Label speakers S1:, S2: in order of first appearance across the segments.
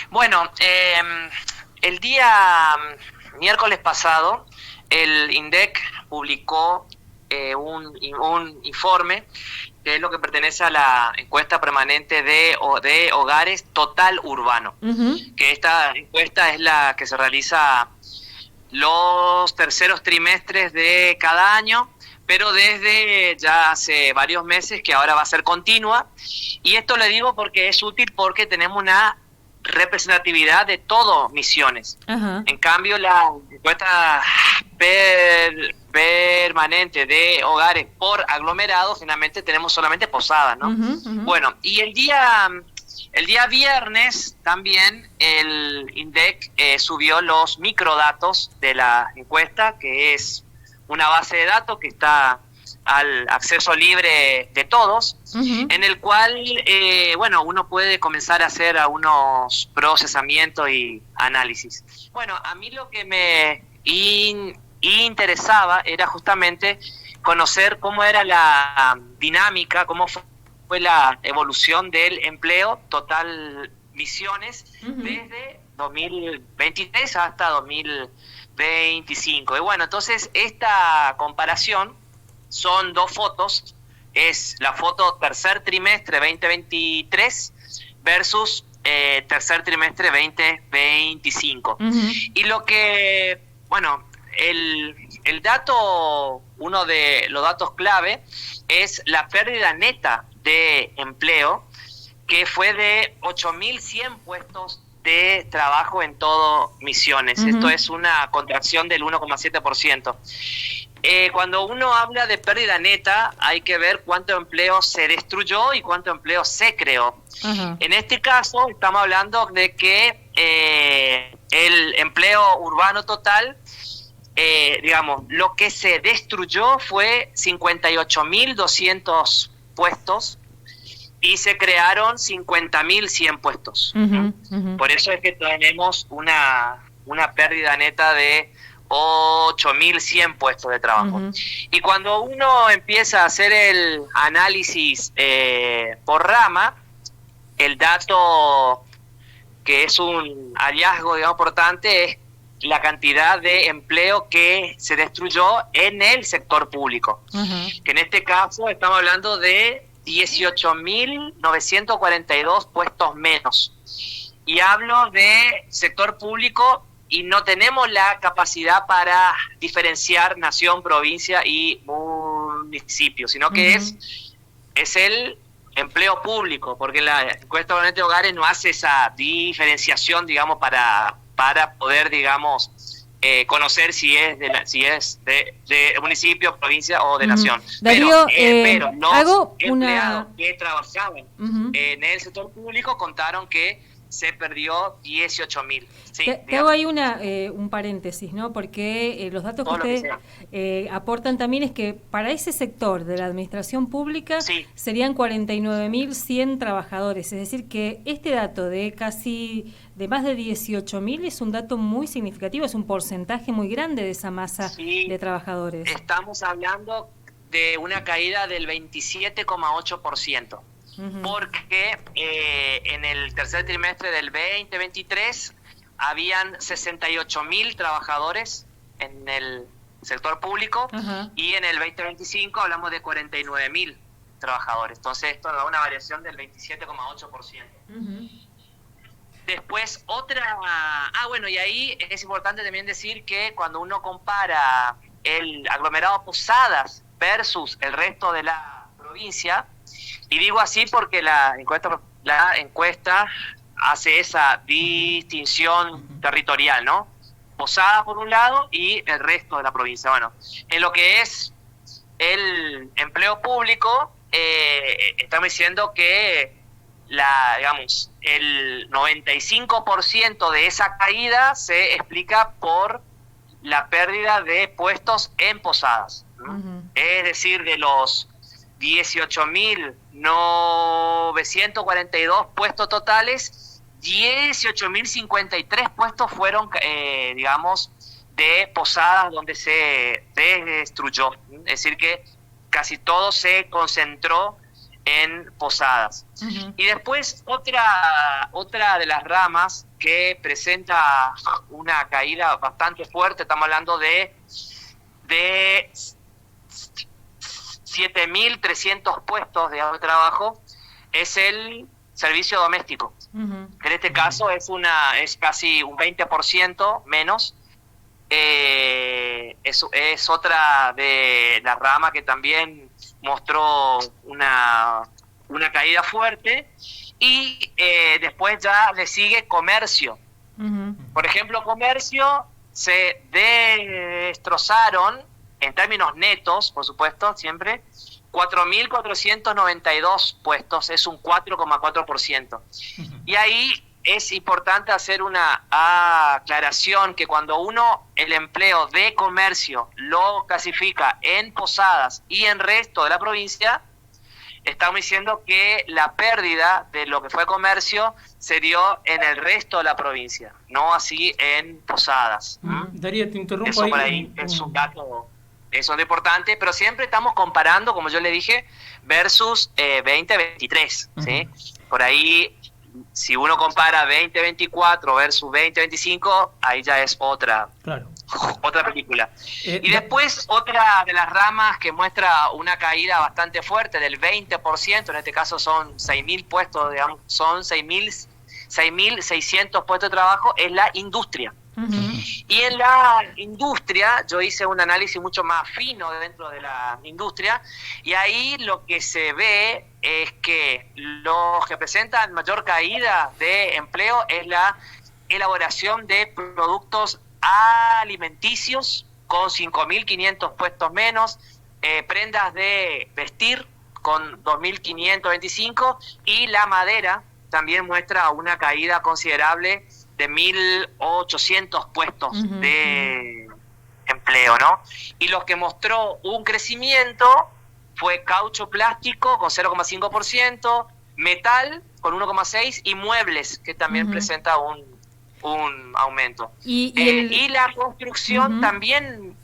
S1: Bueno, el día miércoles pasado, el INDEC publicó un informe que es lo que pertenece a la encuesta permanente de hogares total urbano.
S2: Uh-huh.
S1: Que esta encuesta es la que se realiza los terceros trimestres de cada año, pero desde ya hace varios meses, que ahora va a ser continua. Y esto le digo porque es útil, porque tenemos una representatividad de todo Misiones.
S2: Uh-huh.
S1: En cambio, la encuesta permanente de hogares por aglomerado, generalmente tenemos solamente Posadas, ¿no?
S2: Uh-huh, uh-huh.
S1: Bueno, y el día viernes también el INDEC subió los microdatos de la encuesta, que es una base de datos que está al acceso libre de todos, uh-huh. En el cual, uno puede comenzar a hacer algunos procesamientos y análisis. Bueno, a mí lo que me interesaba era justamente conocer cómo era la dinámica, cómo fue la evolución del empleo total Misiones, uh-huh. Desde 2023 hasta 2025. Y bueno, entonces esta comparación son dos fotos, es la foto tercer trimestre 2023 versus tercer trimestre 2025. Uh-huh. Y lo que, el dato, uno de los datos clave es la pérdida neta de empleo, que fue de 8.100 puestos de trabajo en todo Misiones. Uh-huh. Esto es una contracción del 1,7%. Cuando uno habla de pérdida neta, hay que ver cuánto empleo se destruyó y cuánto empleo se creó. Uh-huh. En este caso, estamos hablando de que el empleo urbano total, lo que se destruyó fue 58.200 puestos y se crearon 50.100 puestos.
S2: Uh-huh, uh-huh.
S1: Por eso es que tenemos una pérdida neta de 8.100 puestos de trabajo. Uh-huh. Y cuando uno empieza a hacer el análisis por rama, el dato que es un hallazgo, importante, es la cantidad de empleo que se destruyó en el sector público. Uh-huh. Que en este caso estamos hablando de 18.942 puestos menos. Y hablo de sector público y no tenemos la capacidad para diferenciar nación, provincia y municipio, sino que uh-huh. es el empleo público, porque la encuesta permanente de hogares no hace esa diferenciación, para poder, conocer si es de municipio, provincia o de
S2: uh-huh.
S1: nación.
S2: Darío,
S1: pero los
S2: hago
S1: empleados que trabajaban uh-huh. en el sector público contaron que se perdió 18.000. Sí,
S2: te hago ahí un paréntesis, ¿no? Porque los datos
S1: todo
S2: que ustedes aportan también es que para ese sector de la administración pública
S1: sí.
S2: serían 49.100 trabajadores. Es decir, que este dato de más de 18.000 es un dato muy significativo, es un porcentaje muy grande de esa masa
S1: sí.
S2: de trabajadores.
S1: Estamos hablando de una caída del 27,8%. Uh-huh. Porque en el tercer trimestre del 2023 habían 68.000 trabajadores en el sector público. Uh-huh. Y en el 2025 hablamos de 49.000 trabajadores. Entonces esto da una variación del 27,8%. Uh-huh. Después y ahí es importante también decir que cuando uno compara el aglomerado Posadas versus el resto de la provincia, y digo así porque la encuesta hace esa distinción territorial, ¿no? Posadas por un lado y el resto de la provincia. Bueno, en lo que es el empleo público, estamos diciendo que el 95% de esa caída se explica por la pérdida de puestos en Posadas, ¿no? Uh-huh. Es decir, de los 18.942 puestos totales, 18.053 puestos fueron, de Posadas donde se destruyó. Es decir, que casi todo se concentró en Posadas. Y después otra de las ramas que presenta una caída bastante fuerte, estamos hablando de 7.300 puestos de trabajo, es el servicio doméstico. En este caso es casi un 20% menos. Es otra de la rama que también mostró una caída fuerte. Y después ya le sigue comercio. Por ejemplo, comercio se destrozaron en términos netos, por supuesto, siempre 4.492 puestos, es un 4,4%. Y ahí es importante hacer una aclaración que cuando el empleo de comercio lo clasifica en Posadas y en resto de la provincia, estamos diciendo que la pérdida de lo que fue comercio se dio en el resto de la provincia, no así en Posadas.
S3: Darío, te interrumpo
S1: eso
S3: ahí.
S1: Por ahí es un dato, eso es importante, pero siempre estamos comparando, como yo le dije, versus 2023, ¿sí? Por ahí, si uno compara 2024 versus 2025, ahí ya es otra película. Y después otra de las ramas que muestra una caída bastante fuerte del 20%, en este caso son 6.000 puestos, digamos, son 6.600 puestos de trabajo, es la industria. Y en la industria, yo hice un análisis mucho más fino dentro de la industria, y ahí lo que se ve es que los que presentan mayor caída de empleo es la elaboración de productos alimenticios con 5.500 puestos menos, prendas de vestir con 2.525, y la madera también muestra una caída considerable de 1.800 puestos de empleo, ¿no? Y los que mostró un crecimiento fue caucho plástico con 0,5%, metal con 1,6% y muebles, que también presenta un aumento. Y la construcción también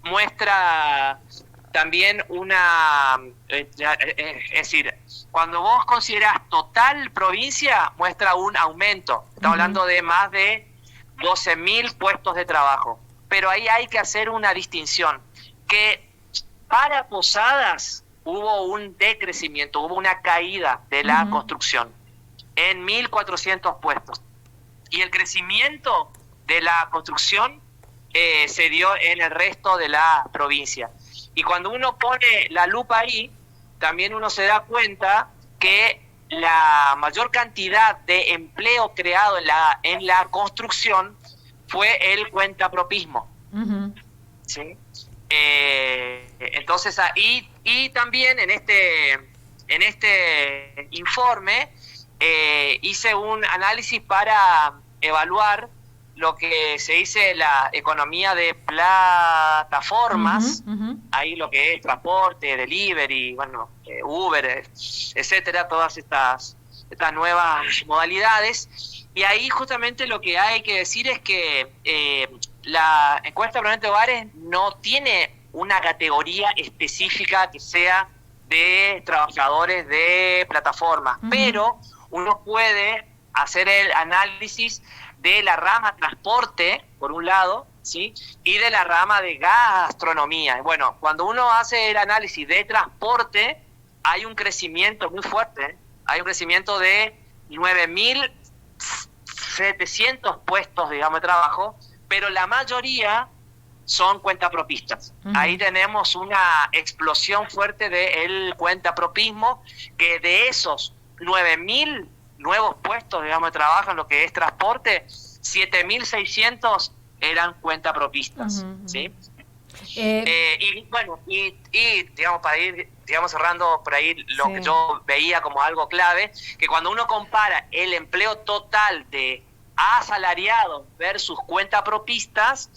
S1: muestra también es decir, cuando vos considerás total provincia, muestra un aumento. Estamos hablando de más de 12.000 puestos de trabajo. Pero ahí hay que hacer una distinción, que para Posadas hubo un decrecimiento, hubo una caída de la construcción en 1.400 puestos. Y el crecimiento de la construcción se dio en el resto de la provincia. Y cuando uno pone la lupa ahí, también uno se da cuenta que la mayor cantidad de empleo creado en la construcción fue el cuentapropismo. ¿Sí? Entonces ahí, y también en este informe hice un análisis para evaluar lo que se dice la economía de plataformas, ahí lo que es transporte, delivery, bueno, Uber, etcétera, todas estas nuevas modalidades. Y ahí justamente lo que hay que decir es que la encuesta permanente de hogares no tiene una categoría específica que sea de trabajadores de plataformas, pero uno puede hacer el análisis de la rama transporte, por un lado, ¿sí? Y de la rama de gastronomía. Bueno, cuando uno hace el análisis de transporte, hay un crecimiento muy fuerte, hay un crecimiento de 9.700 puestos, digamos, de trabajo, pero la mayoría son cuentapropistas. Ahí tenemos una explosión fuerte del cuentapropismo, que de esos 9.000 nuevos puestos, digamos, de trabajo en lo que es transporte, 7.600 eran cuentapropistas, ¿sí? Y bueno, y digamos, para ir cerrando por ahí lo que yo veía como algo clave, que cuando uno compara el empleo total de asalariados versus cuentapropistas,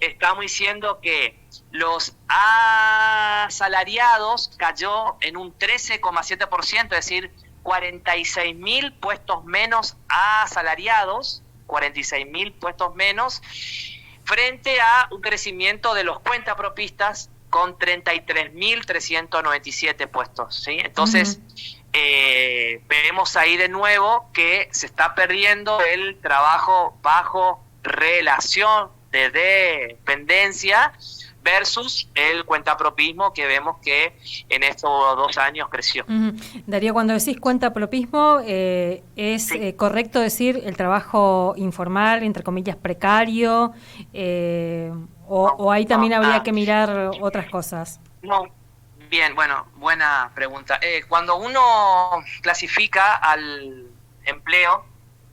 S1: estamos diciendo que los asalariados cayó en un 13,7%, es decir, 46.000 puestos menos asalariados, 46.000 puestos menos, frente a un crecimiento de los cuentapropistas con 33.397 puestos, ¿sí? Entonces, vemos ahí de nuevo que se está perdiendo el trabajo bajo relación de dependencia versus el cuentapropismo que vemos que en estos 2 años creció.
S2: Darío, cuando decís cuentapropismo, ¿es
S1: Sí.
S2: correcto decir el trabajo informal, entre comillas, precario? ¿O ahí también habría que mirar otras cosas?
S1: No. Bien, bueno, buena pregunta. Cuando uno clasifica al empleo,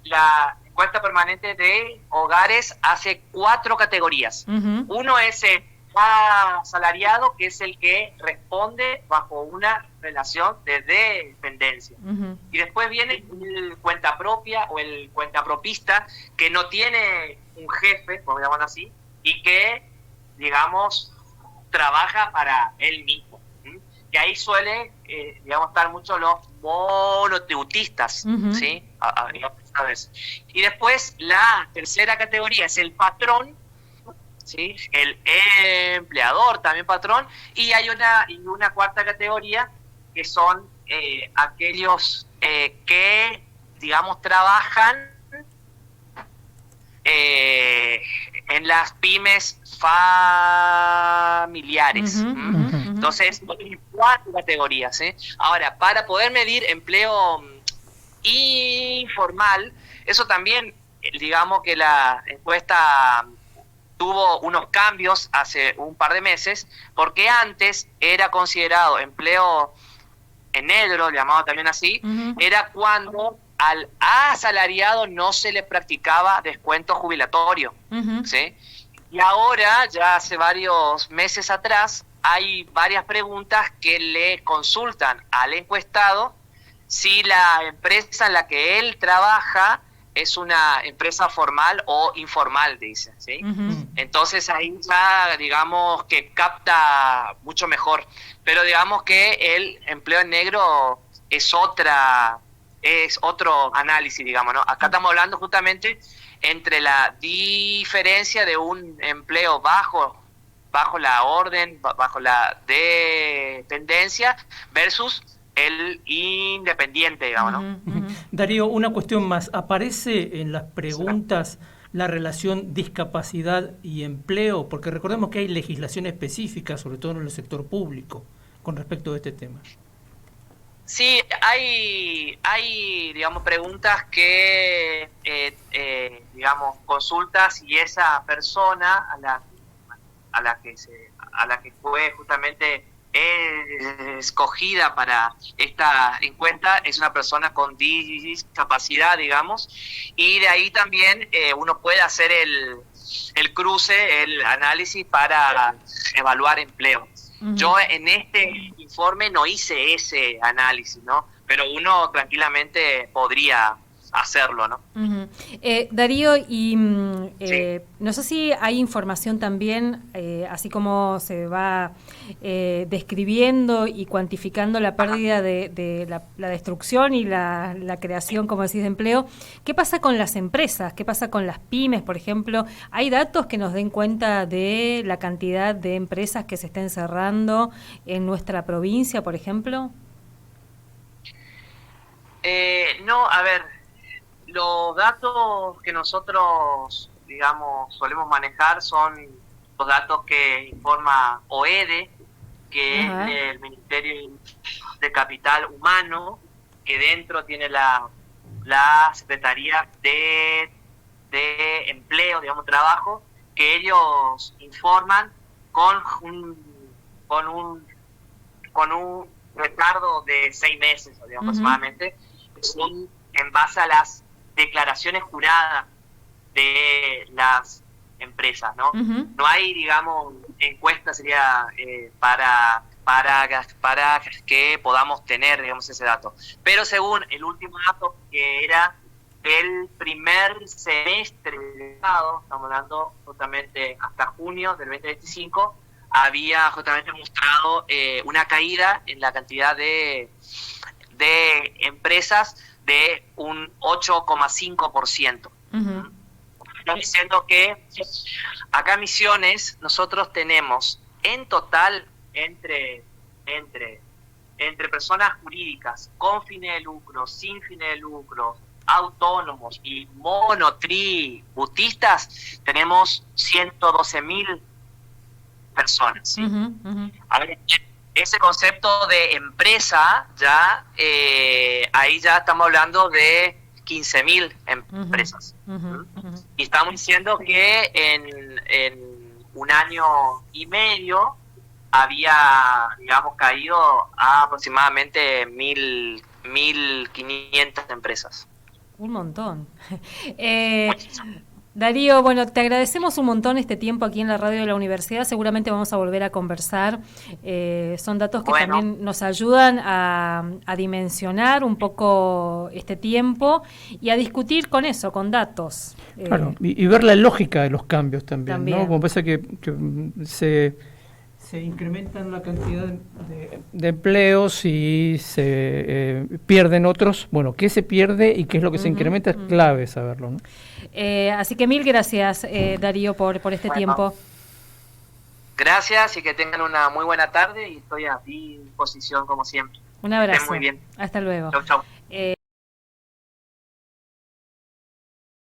S1: la encuesta permanente de hogares hace 4 categorías. Uno es el asalariado, que es el que responde bajo una relación de dependencia. Y después viene el cuenta propia o el cuentapropista, que no tiene un jefe, por llamarlo así, y que, digamos, trabaja para él mismo. Y ahí suele, estar mucho los monotributistas, ¿sí? ¿Sabes? Y después la tercera categoría es el patrón, ¿sí? El empleador, también patrón, y hay una cuarta categoría que son aquellos que, digamos, trabajan en las pymes familiares. Entonces, 4 categorías. Ahora, para poder medir empleo informal, eso también, digamos que la encuesta tuvo unos cambios hace un par de meses, porque antes era considerado empleo en negro, llamado también así, era cuando al asalariado no se le practicaba descuento jubilatorio, ¿sí? Y ahora, ya hace varios meses atrás, hay varias preguntas que le consultan al encuestado si la empresa en la que él trabaja es una empresa formal o informal, dice, ¿sí? Entonces ahí ya, digamos, que capta mucho mejor. Pero digamos que el empleo en negro es otro análisis, digamos, ¿no? Acá estamos hablando justamente entre la diferencia de un empleo bajo la orden, bajo la dependencia, versus el independiente, digamos, ¿no?
S3: Darío, una cuestión más. ¿Aparece en las preguntas la relación discapacidad y empleo? Porque recordemos que hay legislación específica, sobre todo en el sector público, con respecto a este tema.
S1: Sí, hay digamos, preguntas que, digamos, consultas y esa persona a la que fue justamente escogida para esta encuesta es una persona con discapacidad, digamos, y de ahí también uno puede hacer el cruce, el análisis para evaluar empleo. Yo en este informe no hice ese análisis, ¿no? Pero uno tranquilamente podría hacerlo, ¿no?
S2: Darío, y
S1: sí.
S2: No sé si hay información también, así como se va describiendo y cuantificando la pérdida de la destrucción y la creación, como decís, de empleo. ¿Qué pasa con las empresas? ¿Qué pasa con las pymes, por ejemplo? ¿Hay datos que nos den cuenta de la cantidad de empresas que se estén cerrando en nuestra provincia, por ejemplo?
S1: No, a ver, los datos que nosotros, digamos, solemos manejar son los datos que informa OEDE, que es el Ministerio de Capital Humano, que dentro tiene la Secretaría de Empleo, digamos, Trabajo, que ellos informan con un retardo de 6 meses, digamos, aproximadamente, son en base a las declaraciones juradas de las empresas, ¿no? No hay, digamos, encuesta sería para que podamos tener, digamos, ese dato. Pero según el último dato, que era del primer semestre del estado, estamos hablando justamente hasta junio del 2025, había justamente mostrado una caída en la cantidad de empresas de un 8,5%. Estoy diciendo que acá en Misiones nosotros tenemos en total entre personas jurídicas con fines de lucro, sin fines de lucro, autónomos y monotributistas, tenemos 112.000 personas. ¿Sí? A ver, ese concepto de empresa, ya ahí ya estamos hablando de 15.000 empresas. Y estamos diciendo que en un año y medio había, digamos, caído a aproximadamente 1.500 empresas.
S2: Un montón. Darío, bueno, te agradecemos un montón este tiempo aquí en la radio de la universidad. Seguramente vamos a volver a conversar. Son datos que también nos ayudan a dimensionar un poco este tiempo y a discutir con eso, con datos.
S3: Claro, y ver la lógica de los cambios también. ¿No? Como pasa que se incrementan la cantidad de empleos y se pierden otros. Bueno, ¿qué se pierde y qué es lo que se incrementa? Es clave saberlo, ¿no?
S2: Así que mil gracias, Darío, por este tiempo.
S1: Gracias y que tengan una muy buena tarde y estoy a disposición como siempre.
S2: Un abrazo.
S1: Estén muy bien.
S2: Hasta luego.
S1: Chau, chau.